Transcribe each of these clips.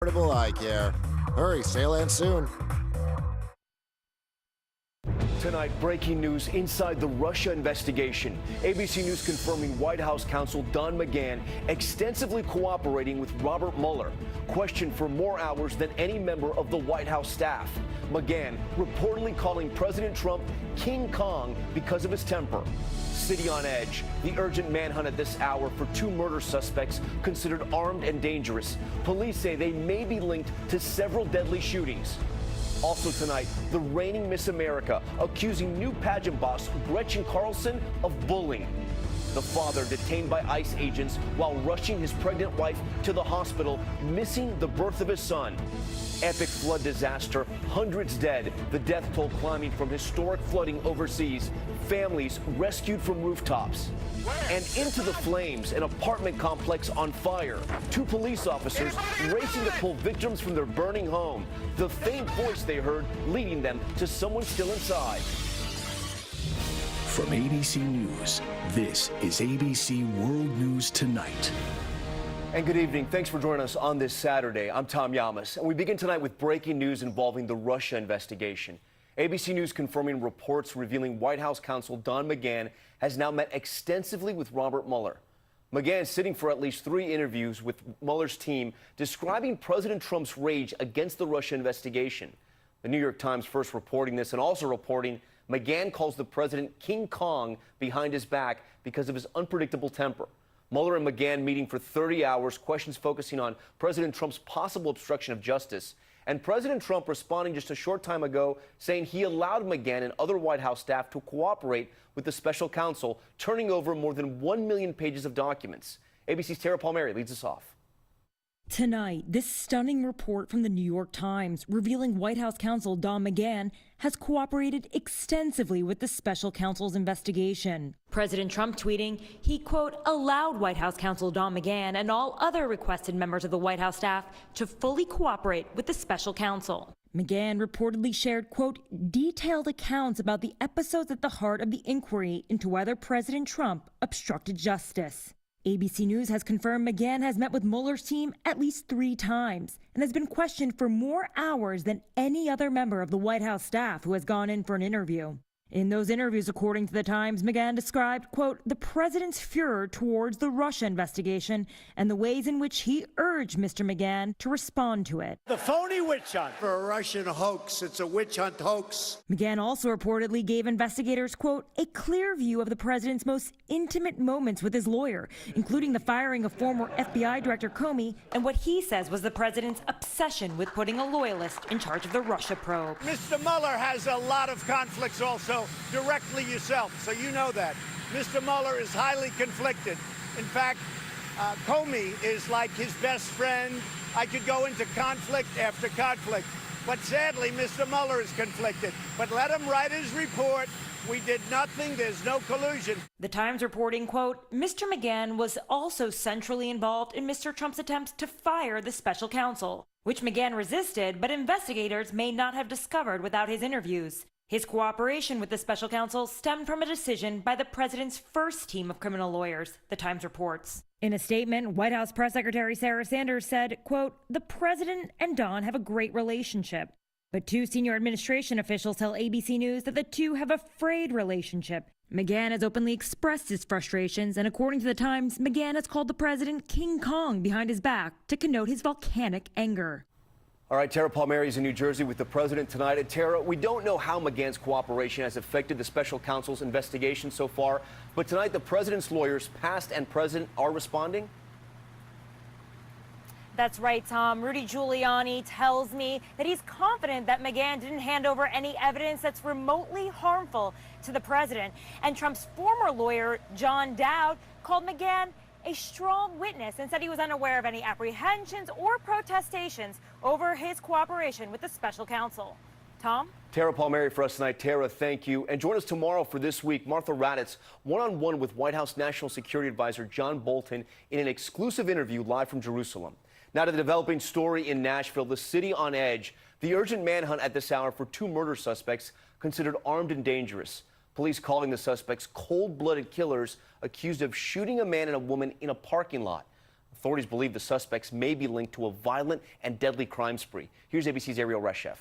Affordable eye care. Hurry, sale ends soon. Tonight, breaking news inside the Russia investigation. ABC News confirming White House counsel Don McGahn extensively cooperating with Robert Mueller, questioned for more hours than any member of the White House staff. McGahn reportedly calling President Trump King Kong because of his temper. City on edge. The urgent manhunt at this hour for two murder suspects considered armed and dangerous. Police say they may be linked to several deadly shootings. Also tonight, the reigning Miss America accusing new pageant boss Gretchen Carlson of bullying. The father detained by ICE agents while rushing his pregnant wife to the hospital, missing the birth of his son. Epic flood disaster, hundreds dead, the death toll climbing from historic flooding overseas, families rescued from rooftops. And into the flames, an apartment complex on fire. Two police officers racing to pull victims from their burning home. The faint voice they heard leading them to someone still inside. From ABC News, this is ABC World News Tonight. And good evening. Thanks for joining us on this Saturday. I'm Tom Yamas, and we begin tonight with breaking news involving the Russia investigation. ABC News confirming reports revealing White House counsel Don McGahn has now met extensively with Robert Mueller. McGahn is sitting for at least 3 interviews with Mueller's team, describing President Trump's rage against the Russia investigation. The New York Times first reporting this and also reporting McGahn calls the president King Kong behind his back because of his unpredictable temper. Mueller and McGahn meeting for 30 hours, questions focusing on President Trump's possible obstruction of justice. And President Trump responding just a short time ago, saying he allowed McGahn and other White House staff to cooperate with the special counsel, turning over more than 1 million pages of documents. ABC's Tara Palmieri leads us off. Tonight, this stunning report from the New York Times revealing White House counsel Don McGahn has cooperated extensively with the special counsel's investigation. President Trump tweeting he, quote, allowed White House counsel Don McGahn and all other requested members of the White House staff to fully cooperate with the special counsel. McGahn reportedly shared, quote, detailed accounts about the episodes at the heart of the inquiry into whether President Trump obstructed justice. ABC News has confirmed McGahn has met with Mueller's team at least 3 times and has been questioned for more hours than any other member of the White House staff who has gone in for an interview. In those interviews, according to the Times, McGahn described, quote, the president's furor towards the Russia investigation and the ways in which he urged Mr. McGahn to respond to it. The phony witch hunt. For a Russian hoax. It's a witch hunt hoax. McGahn also reportedly gave investigators, quote, a clear view of the president's most intimate moments with his lawyer, including the firing of former FBI Director Comey and what he says was the president's obsession with putting a loyalist in charge of the Russia probe. Mr. Mueller has a lot of conflicts also, directly yourself, so you know that. Mr. Mueller is highly conflicted. In fact, Comey is like his best friend. I could go into conflict after conflict. But sadly, Mr. Mueller is conflicted. But let him write his report. We did nothing. There's no collusion. The Times reporting, quote, Mr. McGahn was also centrally involved in Mr. Trump's attempts to fire the special counsel, which McGahn resisted, but investigators may not have discovered without his interviews. His cooperation with the special counsel stemmed from a decision by the president's first team of criminal lawyers, the Times reports. In a statement, White House Press Secretary Sarah Sanders said, quote, the president and Don have a great relationship. But 2 senior administration officials tell ABC News that the two have a frayed relationship. McGahn has openly expressed his frustrations, and according to the Times, McGahn has called the president King Kong behind his back to connote his volcanic anger. All right, Tara Palmieri is in New Jersey with the president tonight. And Tara, we don't know how McGahn's cooperation has affected the special counsel's investigation so far, but tonight the president's lawyers, past and present, are responding? That's right, Tom. Rudy Giuliani tells me that he's confident that McGahn didn't hand over any evidence that's remotely harmful to the president. And Trump's former lawyer, John Dowd, called McGahn a strong witness and said he was unaware of any apprehensions or protestations over his cooperation with the special counsel. Tom? Tara Palmieri for us tonight. Tara, thank you. And join us tomorrow for This Week. Martha Raddatz, one-on-one with White House National Security Advisor John Bolton in an exclusive interview live from Jerusalem. Now to the developing story in Nashville, the city on edge. The urgent manhunt at this hour for 2 murder suspects considered armed and dangerous. Police calling the suspects cold-blooded killers accused of shooting a man and a woman in a parking lot. Authorities believe the suspects may be linked to a violent and deadly crime spree. Here's ABC's Ariel Reshef.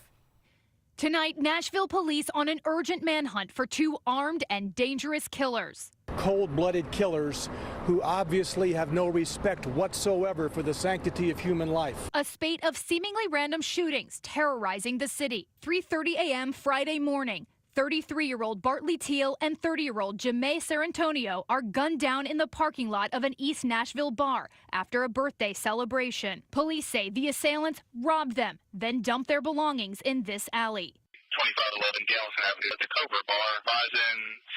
Tonight, Nashville police on an urgent manhunt for two armed and dangerous killers. Cold-blooded killers who obviously have no respect whatsoever for the sanctity of human life. A spate of seemingly random shootings terrorizing the city. 3:30 a.m. Friday morning. 33-year-old Bartley Teal and 30-year-old Jamae Sarantonio are gunned down in the parking lot of an East Nashville bar after a birthday celebration. Police say the assailants robbed them, then dumped their belongings in this alley. 2511 Galveston Avenue at the Cobra Bar.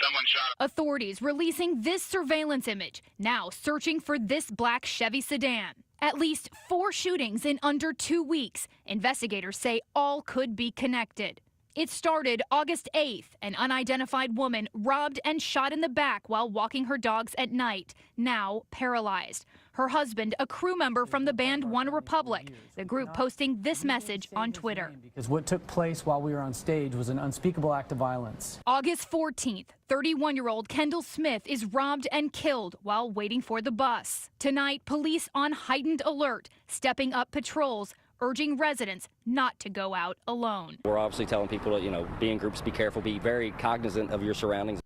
Someone shot. Authorities releasing this surveillance image, now searching for this black Chevy sedan. At least 4 shootings in under 2 weeks. Investigators say all could be connected. It started August 8th. An unidentified woman robbed and shot in the back while walking her dogs at night, now paralyzed. Her husband, a crew member from the band One Republic, the group posting this message on Twitter. Because what took place while we were on stage was an unspeakable act of violence. August 14th, 31-year-old Kendall Smith is robbed and killed while waiting for the bus. Tonight, police on heightened alert, stepping up patrols, urging residents not to go out alone. We're obviously telling people to, be in groups, be careful, be very cognizant of your surroundings.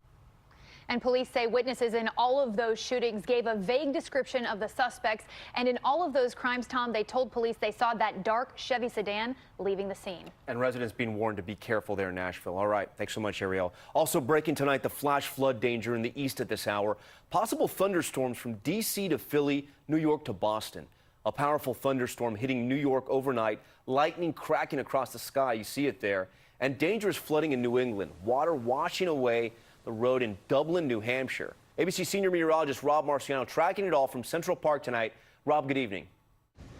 And police say witnesses in all of those shootings gave a vague description of the suspects. And in all of those crimes, Tom, they told police they saw that dark Chevy sedan leaving the scene. And residents being warned to be careful there in Nashville. All right. Thanks so much, Ariel. Also breaking tonight, the flash flood danger in the east at this hour. Possible thunderstorms from D.C. to Philly, New York to Boston. A powerful thunderstorm hitting New York overnight, lightning cracking across the sky, you see it there, and dangerous flooding in New England, water washing away the road in Dublin, New Hampshire. ABC senior meteorologist Rob Marciano tracking it all from Central Park tonight. Rob, good evening.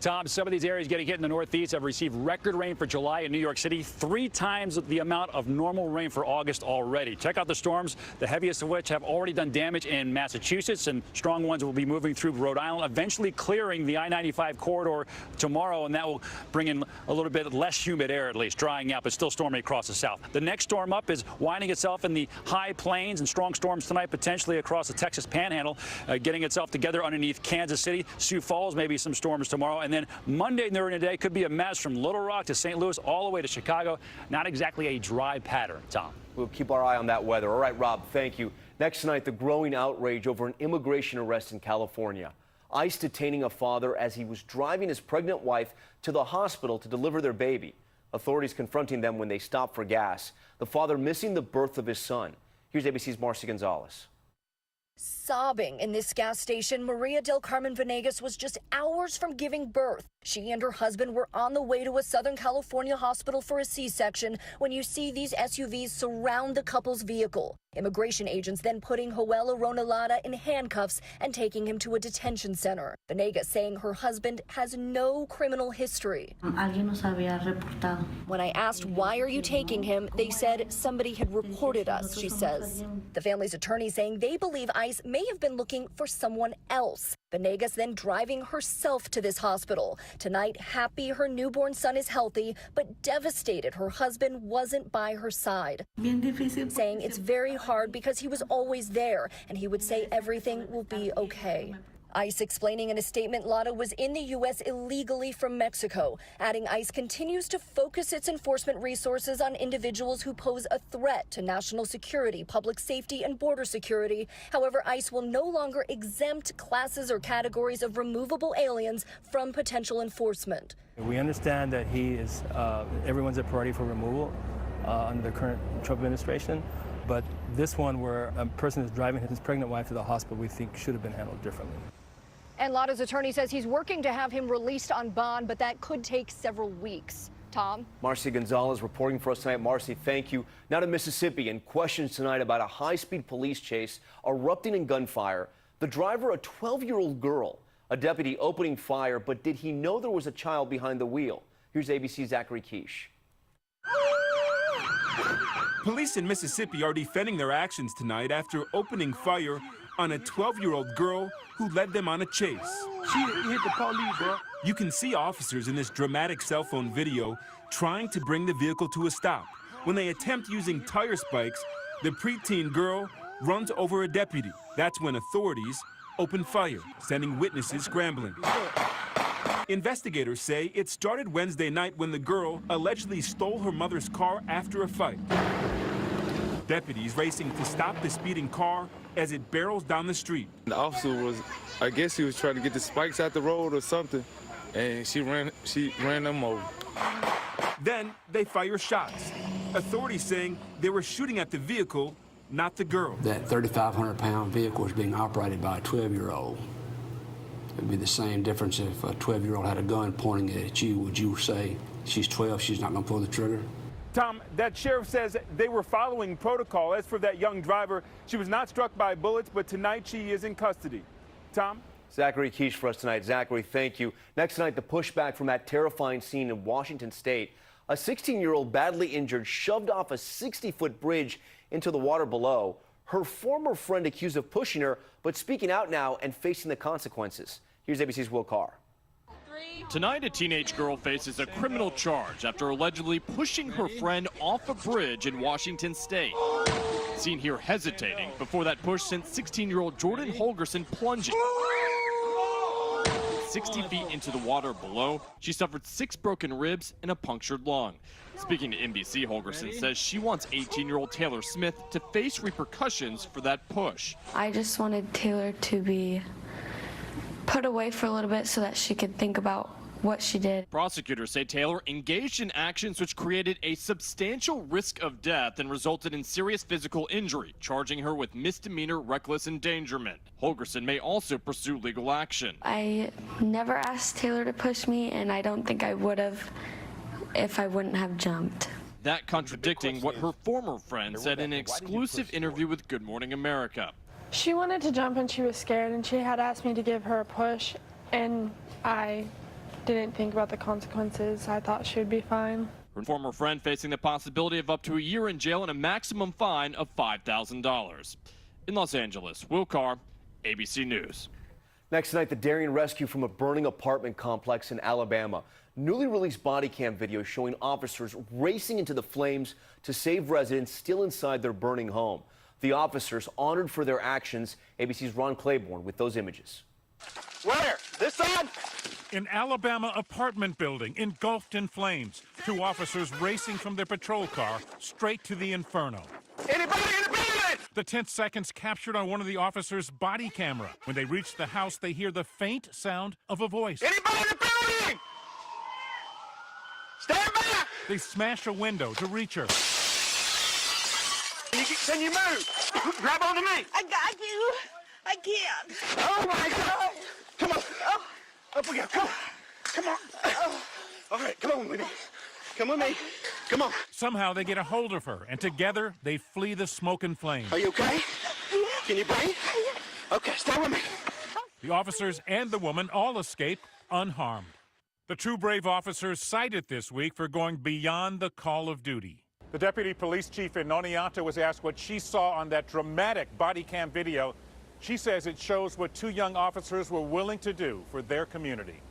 Tom, some of these areas getting hit in the Northeast have received record rain for July in New York City, 3 times the amount of normal rain for August already. Check out the storms, the heaviest of which have already done damage in Massachusetts, and strong ones will be moving through Rhode Island, eventually clearing the I-95 corridor tomorrow, and that will bring in a little bit less humid air, at least, drying out, but still stormy across the south. The next storm up is winding itself in the high plains, and strong storms tonight potentially across the Texas Panhandle, getting itself together underneath Kansas City. Sioux Falls, maybe some storms tomorrow. And then Monday during the day could be a mess from Little Rock to St. Louis all the way to Chicago. Not exactly a dry pattern, Tom. We'll keep our eye on that weather. All right, Rob, thank you. Next tonight, the growing outrage over an immigration arrest in California. ICE detaining a father as he was driving his pregnant wife to the hospital to deliver their baby. Authorities confronting them when they stopped for gas. The father missing the birth of his son. Here's ABC's Marcy Gonzalez. Sobbing in this gas station, Maria del Carmen Venegas was just hours from giving birth. She and her husband were on the way to a Southern California hospital for a C-section when you see these SUVs surround the couple's vehicle. Immigration agents then putting Joel Ronalada in handcuffs and taking him to a detention center. Venegas saying her husband has no criminal history. When I asked, why are you taking him, they said somebody had reported us, she says. The family's attorney saying they believe ICE may have been looking for someone else. Venegas then driving herself to this hospital. Tonight, happy her newborn son is healthy, but devastated her husband wasn't by her side. Saying it's very hard because he was always there and he would say everything will be okay. ICE explaining in a statement Lada was in the U.S. illegally from Mexico, adding ICE continues to focus its enforcement resources on individuals who pose a threat to national security, public safety, and border security. However, ICE will no longer exempt classes or categories of removable aliens from potential enforcement. We understand that he is, everyone's a priority for removal under the current Trump administration, but this one where a person is driving his pregnant wife to the hospital, we think should have been handled differently. And Lada's attorney says he's working to have him released on bond, but that could take several weeks. Tom? Marcy Gonzalez reporting for us tonight. Marcy, thank you. Now to Mississippi, and questions tonight about a high-speed police chase erupting in gunfire. The driver, a 12-year-old girl. A deputy opening fire, but did he know there was a child behind the wheel? Here's ABC's Zachary Quiche. Police in Mississippi are defending their actions tonight after opening fire on a 12-year-old girl who led them on a chase. She hit the police, bro. You can see officers in this dramatic cell phone video trying to bring the vehicle to a stop. When they attempt using tire spikes, the preteen girl runs over a deputy. That's when authorities opened fire, sending witnesses scrambling. Investigators say it started Wednesday night when the girl allegedly stole her mother's car after a fight. Deputies racing to stop the speeding car as it barrels down the street. The officer was, I guess he was trying to get the spikes out the road or something, and she ran them over. Then they fire shots. Authorities saying they were shooting at the vehicle, not the girl. That 3,500-pound vehicle is being operated by a 12-year-old. It would be the same difference if a 12-year-old had a gun pointing at you. Would you say, she's 12, she's not going to pull the trigger? Tom, that sheriff says they were following protocol. As for that young driver, she was not struck by bullets, but tonight she is in custody. Tom? Zachary Keish for us tonight. Zachary, thank you. Next tonight, the pushback from that terrifying scene in Washington State. A 16-year-old badly injured shoved off a 60-foot bridge into the water below. Her former friend accused of pushing her, but speaking out now and facing the consequences. Here's ABC's Will Carr. Tonight, a teenage girl faces a criminal charge after allegedly pushing her friend off a bridge in Washington State. Seen here hesitating before that push sent 16-year-old Jordan Holgerson plunging. 60 feet into the water below, she suffered 6 broken ribs and a punctured lung. Speaking to NBC, Holgerson says she wants 18-year-old Taylor Smith to face repercussions for that push. I just wanted Taylor to be put away for a little bit so that she could think about what she did. Prosecutors say Taylor engaged in actions which created a substantial risk of death and resulted in serious physical injury, charging her with misdemeanor reckless endangerment. Holgerson may also pursue legal action. I never asked Taylor to push me, and I don't think I would have if I wouldn't have jumped. That contradicting what her former friend said in an exclusive interview with Good Morning America. She wanted to jump and she was scared, and she had asked me to give her a push, and I didn't think about the consequences. I thought she would be fine. Her former friend facing the possibility of up to a year in jail and a maximum fine of $5,000. In Los Angeles, Will Carr, ABC News. Next tonight, the daring rescue from a burning apartment complex in Alabama. Newly released body cam video showing officers racing into the flames to save residents still inside their burning home. The officers honored for their actions. ABC's Ron Claiborne with those images. Where? This side? An Alabama apartment building engulfed in flames. 2 officers racing from their patrol car straight to the inferno. Anybody in the building? The 10 seconds captured on one of the officers' body camera. When they reach the house, they hear the faint sound of a voice. Anybody in the building? Stand back! They smash a window to reach her. Can you move? Grab onto me. I got you. I can't. Oh my God! Come on. Oh. Up we go. Come on. Come on. Oh. All right, come on with me. Come with me. Come on. Somehow they get a hold of her, and together they flee the smoke and flames. Are you okay? Can you breathe? Okay, stay with me. The officers and the woman all escape unharmed. The 2 brave officers cited this week for going beyond the call of duty. The deputy police chief in Oneonta was asked what she saw on that dramatic body cam video. She says it shows what 2 young officers were willing to do for their community.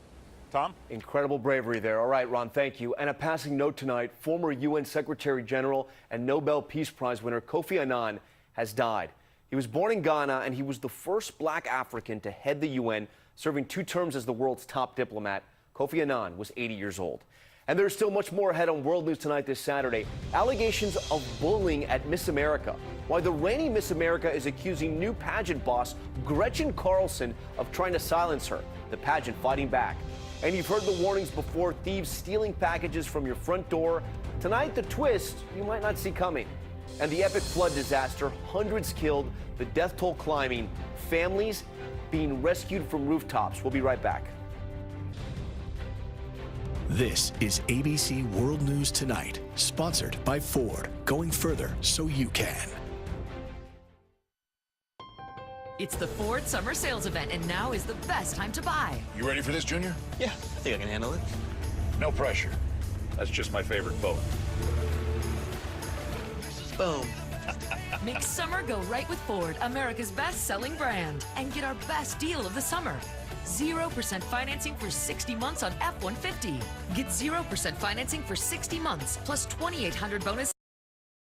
Tom? Incredible bravery there. All right, Ron, thank you. And a passing note tonight, former UN Secretary General and Nobel Peace Prize winner Kofi Annan has died. He was born in Ghana, and he was the first black African to head the UN, serving 2 terms as the world's top diplomat. Kofi Annan was 80 years old. And there's still much more ahead on World News Tonight this Saturday. Allegations of bullying at Miss America. Why the reigning Miss America is accusing new pageant boss Gretchen Carlson of trying to silence her. The pageant fighting back. And you've heard the warnings before, thieves stealing packages from your front door. Tonight, the twist you might not see coming. And the epic flood disaster, hundreds killed, the death toll climbing, families being rescued from rooftops. We'll be right back. This is ABC World News Tonight, sponsored by Ford, going further so you can. It's the Ford Summer Sales Event, and now is the best time to buy. You ready for this, Junior? Yeah, I think I can handle it. No pressure. That's just my favorite boat. Boom. Make summer go right with Ford, America's best-selling brand. And get our best deal of the summer. 0% financing for 60 months on F-150. Get 0% financing for 60 months, plus $2,800 bonus